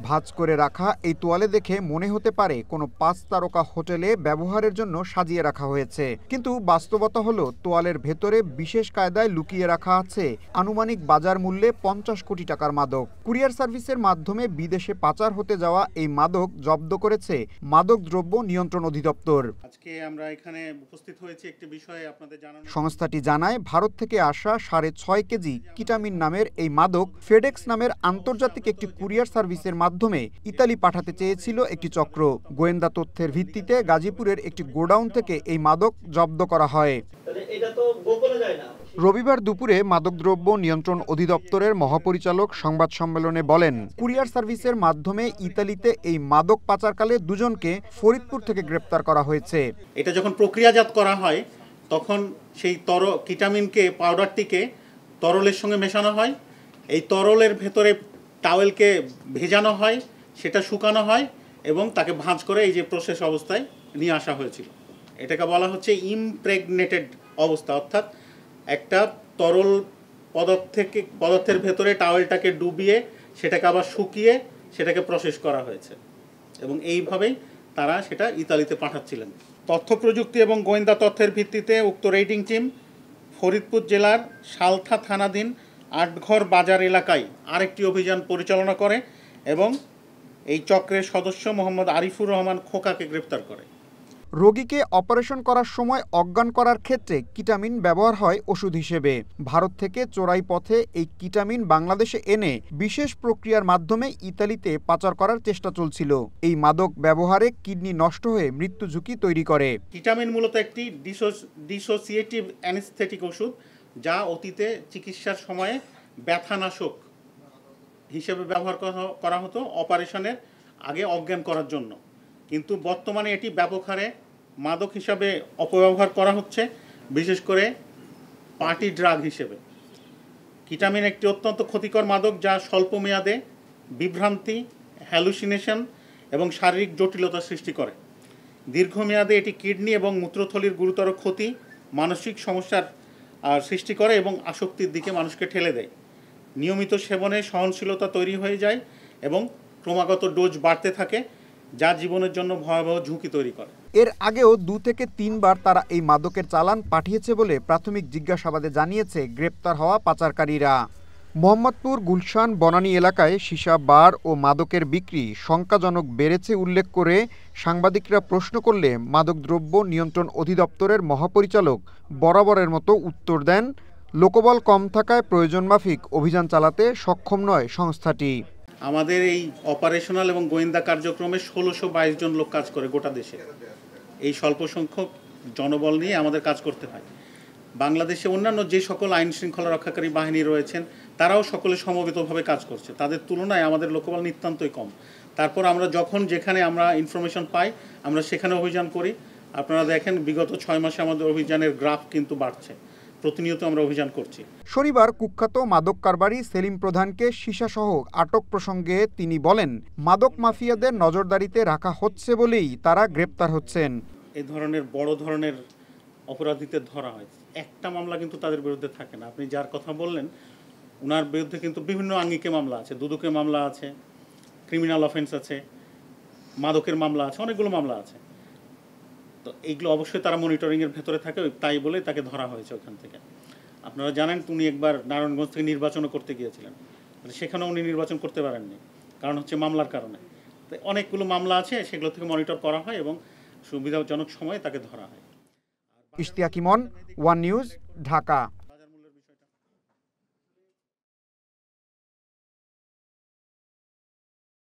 ভাঁজ করে রাখা এই তোয়ালে দেখে মনে হতে পারে কোনো ৫ তারকা হোটেলে ব্যবহারের জন্য সাজিয়ে রাখা হয়েছে, কিন্তু বাস্তবতা হলো তোয়ালের ভেতরে বিশেষ কায়দায় লুকিয়ে রাখা আছে আনুমানিক বাজার মূল্যে ৫০ কোটি টাকার মাদক। কুরিয়ার সার্ভিসের মাধ্যমে বিদেশে পাচার হতে যাওয়া এই মাদক জব্দ করেছে মাদক দ্রব্য নিয়ন্ত্রণ অধিদপ্তর। আজকে আমরা এখানে উপস্থিত হয়েছি একটি বিষয়ে আপনাদের জানানো। সংস্থাটি জানায়, ভারত থেকে আসা ৬.৫ কেজি কিটামিন নামের এই মাদক ফেডেক্স নামের আন্তর্জাতিক একটি কুরিয়ার সার্ভিসের মাধ্যমে ইতালি পাঠাতে চেয়েছিল একটি চক্র। গোয়েন্দা তথ্যের ভিত্তিতে গাজীপুরের একটি গোডাউন থেকে এই মাদক জব্দ করা হয়। রবিবার দুপুরে মাদকদ্রব্য নিয়ন্ত্রণ অধিদপ্তরের মহাপরিচালক সংবাদ সম্মেলনে বলেন, কুরিয়ার সার্ভিসের মাধ্যমে ইতালিতে এই মাদক পাচারকালে দুজনকে ফরিদপুর থেকে গ্রেপ্তার করা হয়েছে। এটা যখন প্রক্রিয়াজাত করা হয় তখন সেই কিটামিনকে পাউডারটিকে তরলের সঙ্গে মেশানো হয়, এই তরলের ভেতরে টাওয়েলকে ভেজানো হয়, সেটা শুকানো হয় এবং তাকে ভাঁজ করে এই যে প্রসেস অবস্থায় নিয়ে আসা হয়েছিল। এটাকে বলা হচ্ছে ইমপ্রেগনেটেড অবস্থা, অর্থাৎ একটা তরল পদার্থের ভেতরে টাওয়েলটাকে ডুবিয়ে সেটাকে আবার শুকিয়ে সেটাকে প্রসেস করা হয়েছে এবং এইভাবেই তারা সেটা ইতালিতে পাঠাচ্ছিলেন। তথ্য প্রযুক্তি এবং গোয়েন্দা তথ্যের ভিত্তিতে উক্ত রেইডিং টিম ফরিদপুর জেলার সালথা থানাধীন আটঘর বাজার এলাকায় আরেকটি অভিযান পরিচালনা করে এবং এই চক্রের সদস্য মোহাম্মদ আরিফুর রহমান খোকাকে গ্রেপ্তার করে। রোগীকে অপারেশন করার সময় অজ্ঞান করার ক্ষেত্রে কিটামিন ব্যবহার হয় ওষুধ হিসেবে। ভারত থেকে চোরাই পথে এই কিটামিন বাংলাদেশে এনে বিশেষ প্রক্রিয়ার মাধ্যমে ইতালিতে পাচার করার চেষ্টা চলছিল। এই মাদক ব্যবহারে কিডনি নষ্ট হয়ে মৃত্যু ঝুঁকি তৈরি করে। কিটামিন মূলত একটি ডিসোসিয়েটিভ অ্যানেস্থেটিক ওষুধ, যা অতীতে চিকিৎসার সময়ে ব্যথানাশক হিসেবে ব্যবহার করা হতো অপারেশনের আগে অজ্ঞান করার জন্য, কিন্তু বর্তমানে এটি ব্যাপক হারে মাদক হিসাবে অপব্যবহার করা হচ্ছে, বিশেষ করে পার্টি ড্রাগ হিসেবে। কিটামিন একটি অত্যন্ত ক্ষতিকর মাদক, যা স্বল্প মেয়াদে বিভ্রান্তি, হ্যালুসিনেশন এবং শারীরিক জটিলতা সৃষ্টি করে। দীর্ঘমেয়াদে এটি কিডনি এবং মূত্রথলির গুরুতর ক্ষতি, মানসিক সমস্যার সৃষ্টি করে এবং আসক্তির দিকে মানুষকে ঠেলে দেয়। নিয়মিত সেবনে সহনশীলতা তৈরি হয়ে যায় এবং ক্রমাগত ডোজ বাড়তে থাকে, যা জীবনের জন্য ভয়াবহ ঝুঁকি তৈরি করে। এর আগেও ২ থেকে ৩ বার তারা এই মাদকের চালান পাঠিয়েছে বলে প্রাথমিক জিজ্ঞাসাবাদে জানিয়েছে গ্রেপ্তার হওয়া পাচারকারীরা। মোহাম্মদপুর গুলশান বনানী এলাকায় সীসা বার ও মাদকের বিক্রি শঙ্কাজনক বেড়েছে উল্লেখ করে সাংবাদিকরা প্রশ্ন করলে মাদকদ্রব্য নিয়ন্ত্রণ অধিদপ্তরের মহাপরিচালক বরাবরের মতো উত্তর দেন, লোকবল কম থাকায় প্রয়োজন মাফিক অভিযান চালাতে সক্ষম নয় সংস্থাটি। আমাদের এই অপারেশনাল এবং গোয়েন্দা কার্যক্রমে ১৬২২ জন লোক কাজ করে গোটা দেশে। এই স্বল্প সংখ্যক জনবল নিয়ে আমাদের কাজ করতে হয়। বাংলাদেশে অন্যান্য যে সকল আইন শৃঙ্খলা রক্ষাকারী বাহিনী রয়েছেন তারাও সকলে সমবেতভাবে কাজ করছে, তাদের তুলনায় আমাদের লোকবল নিতান্তই কম। তারপর আমরা যখন যেখানে আমরা ইনফরমেশন পাই আমরা সেখানে অভিযান করি। আপনারা দেখেন বিগত ৬ মাসে আমাদের অভিযানের গ্রাফ কিন্তু বাড়ছে, প্রতিনিয়ত আমরা অভিযান করছি। শনিবার কুখ্যাত মাদক কারবারি সেলিম প্রধানকে সীসাসহ আটক প্রসঙ্গে তিনি বলেন, মাদক মাফিয়াদের নজরদারিতে রাখা হচ্ছে বলেই তারা গ্রেপ্তার হচ্ছেন। এই ধরনের বড় ধরনের অপরাধীদের ধরা হয়, একটা মামলা কিন্তু তাদের বিরুদ্ধে থাকে না। আপনি যার কথা বললেন ওনার বিরুদ্ধে কিন্তু বিভিন্ন আঙ্গিকে মামলা আছে, দুদকের মামলা আছে, ক্রিমিনাল অফেন্স আছে, মাদকের মামলা আছে, অনেকগুলো মামলা আছে। তো এইগুলো অবশ্যই তারা মনিটরিংয়ের ভেতরে থাকে, তাই বলে তাকে ধরা হয়েছে ওখান থেকে। আপনারা জানেন উনি একবার নারায়ণগঞ্জ থেকে নির্বাচনও করতে গিয়েছিলেন, সেখানেও উনি নির্বাচন করতে পারেননি, কারণ হচ্ছে মামলার কারণে। তো অনেকগুলো মামলা আছে, সেগুলো থেকে মনিটর করা হয় এবং সুবিধাজনক সময়ে তাকে ধরা হয়। ইশতিয়াক ইমন, ওয়ান নিউজ, ঢাকা।